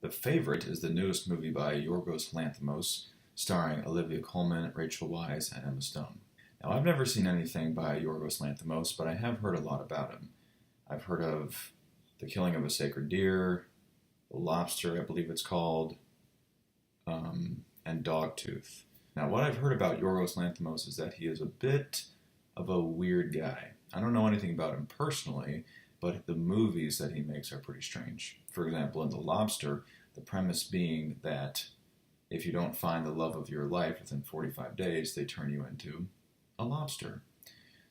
The Favorite is the newest movie by Yorgos Lanthimos, starring Olivia Colman, Rachel Weisz, and Emma Stone. Now, I've never seen anything by Yorgos Lanthimos, but I have heard a lot about him. I've heard of The Killing of a Sacred Deer, The Lobster, I believe it's called, and Dogtooth. Now, what I've heard about Yorgos Lanthimos is that he is a bit of a weird guy. I don't know anything about him personally, but the movies that he makes are pretty strange. For example, in The Lobster, the premise being that if you don't find the love of your life within 45 days, they turn you into a lobster.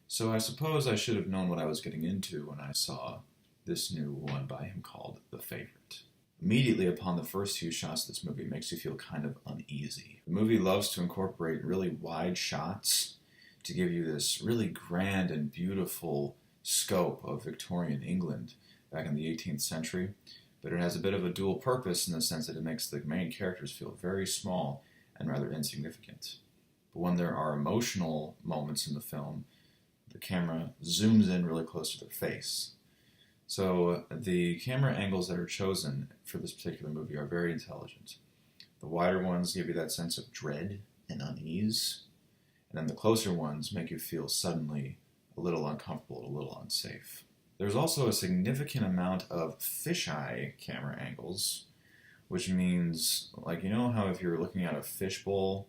So I suppose I should have known what I was getting into when I saw this new one by him called The Favorite. Immediately upon the first few shots of this movie, it makes you feel kind of uneasy. The movie loves to incorporate really wide shots to give you this really grand and beautiful scope of Victorian England back in the 18th century, but it has a bit of a dual purpose in the sense that it makes the main characters feel very small and rather insignificant. But when there are emotional moments in the film, the camera zooms in really close to their face. So the camera angles that are chosen for this particular movie are very intelligent. The wider ones give you that sense of dread and unease, and then the closer ones make you feel suddenly a little uncomfortable, a little unsafe. There's also a significant amount of fisheye camera angles, which means, like, you know how if you're looking at a fishbowl,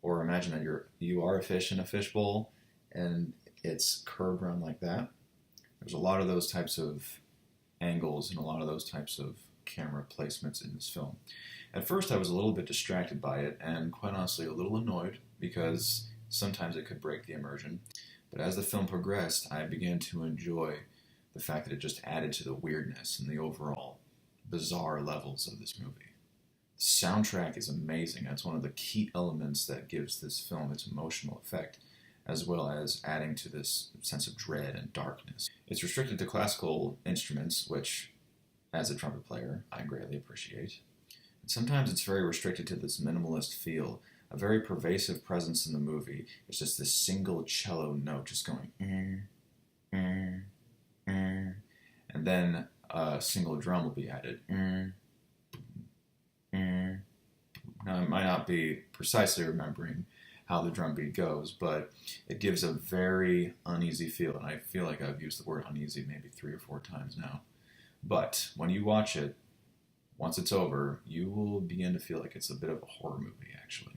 or imagine that you are a fish in a fishbowl, and it's curved around like that? There's a lot of those types of angles and a lot of those types of camera placements in this film. At first I was a little bit distracted by it, and quite honestly a little annoyed, because sometimes it could break the immersion. But as the film progressed, I began to enjoy the fact that it just added to the weirdness and the overall bizarre levels of this movie. The soundtrack is amazing. That's one of the key elements that gives this film its emotional effect, as well as adding to this sense of dread and darkness. It's restricted to classical instruments, which, as a trumpet player, I greatly appreciate. And sometimes it's very restricted to this minimalist feel. A very pervasive presence in the movie is just this single cello note just going and then a single drum will be added. Now, I might not be precisely remembering how the drum beat goes, but it gives a very uneasy feel, and I feel like I've used the word uneasy maybe 3 or 4 times now. But when you watch it, once it's over, you will begin to feel like it's a bit of a horror movie, actually.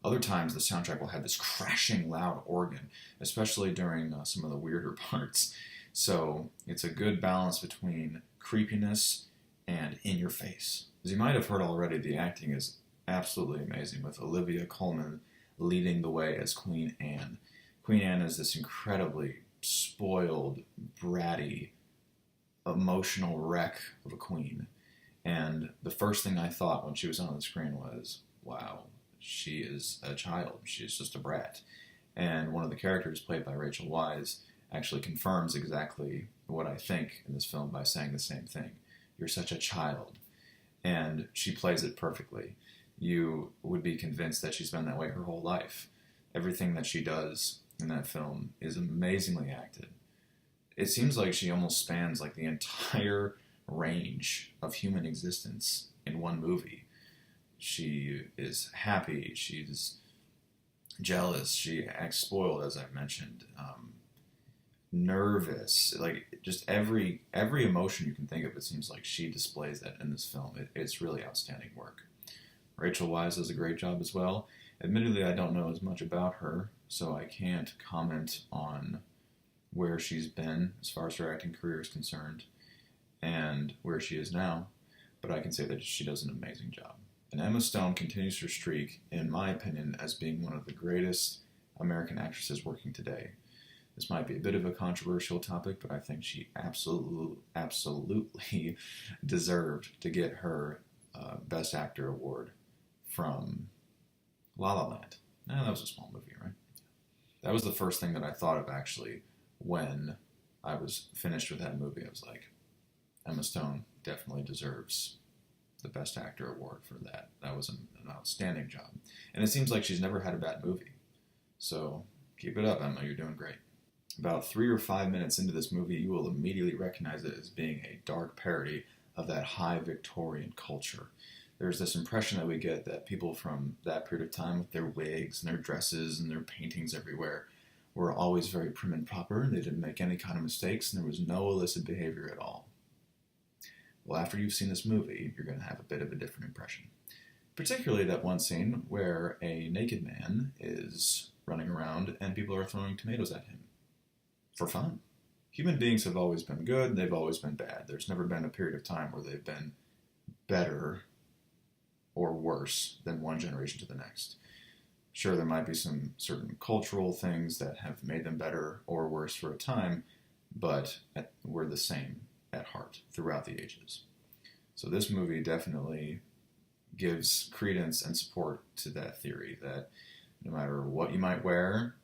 Other times, the soundtrack will have this crashing loud organ, especially during some of the weirder parts. So it's a good balance between creepiness and in your face. As you might have heard already, the acting is absolutely amazing, with Olivia Colman leading the way as Queen Anne. Queen Anne is this incredibly spoiled, bratty, emotional wreck of a queen. And the first thing I thought when she was on the screen was, wow, she is a child. She's just a brat. And one of the characters, played by Rachel Weisz, actually confirms exactly what I think in this film by saying the same thing. You're such a child. And she plays it perfectly. You would be convinced that she's been that way her whole life. Everything that she does in that film is amazingly acted. It seems like she almost spans like the entire range of human existence in one movie. She is happy, she's jealous, she acts spoiled, as I've mentioned, nervous, like just every emotion you can think of, it seems like she displays that in this film. It's really outstanding work. Rachel Weisz does a great job as well. Admittedly, I don't know as much about her, so I can't comment on where she's been as far as her acting career is concerned and where she is now, but I can say that she does an amazing job. And Emma Stone continues her streak, in my opinion, as being one of the greatest American actresses working today. This might be a bit of a controversial topic, but I think she absolutely deserved to get her Best Actor award from La La Land. That was a small movie, right? That was the first thing that I thought of, actually, when I was finished with that movie. I was like, Emma Stone definitely deserves the Best Actor award for that. That was an outstanding job. And it seems like she's never had a bad movie. So keep it up, Emma. You're doing great. About 3 or 5 minutes into this movie, you will immediately recognize it as being a dark parody of that high Victorian culture. There's this impression that we get that people from that period of time, with their wigs and their dresses and their paintings everywhere, were always very prim and proper, and they didn't make any kind of mistakes, and there was no illicit behavior at all. Well, after you've seen this movie, you're going to have a bit of a different impression. Particularly that one scene where a naked man is running around and people are throwing tomatoes at him for fun. Human beings have always been good, they've always been bad. There's never been a period of time where they've been better or worse than one generation to the next. Sure, there might be some certain cultural things that have made them better or worse for a time, but we're the same at heart throughout the ages. So this movie definitely gives credence and support to that theory that no matter what you might wear,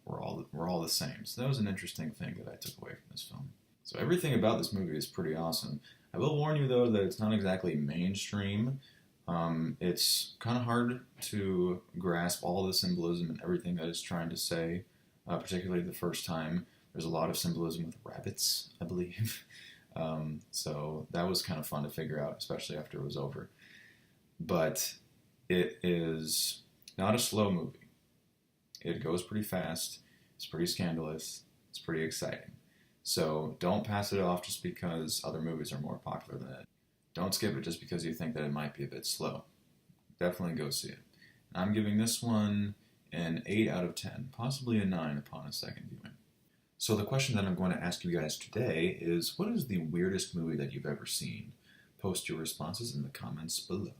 we're all the same. So that was an interesting thing that I took away from this film. So everything about this movie is pretty awesome. I will warn you though that it's not exactly mainstream. It's kind of hard to grasp all the symbolism and everything that it's trying to say, particularly the first time. There's a lot of symbolism with rabbits, I believe. So that was kind of fun to figure out, especially after it was over. But it is not a slow movie. It goes pretty fast. It's pretty scandalous. It's pretty exciting. So don't pass it off just because other movies are more popular than it. Don't skip it just because you think that it might be a bit slow. Definitely go see it. I'm giving this one an 8 out of 10, possibly a 9 upon a second viewing. So the question that I'm going to ask you guys today is, what is the weirdest movie that you've ever seen? Post your responses in the comments below.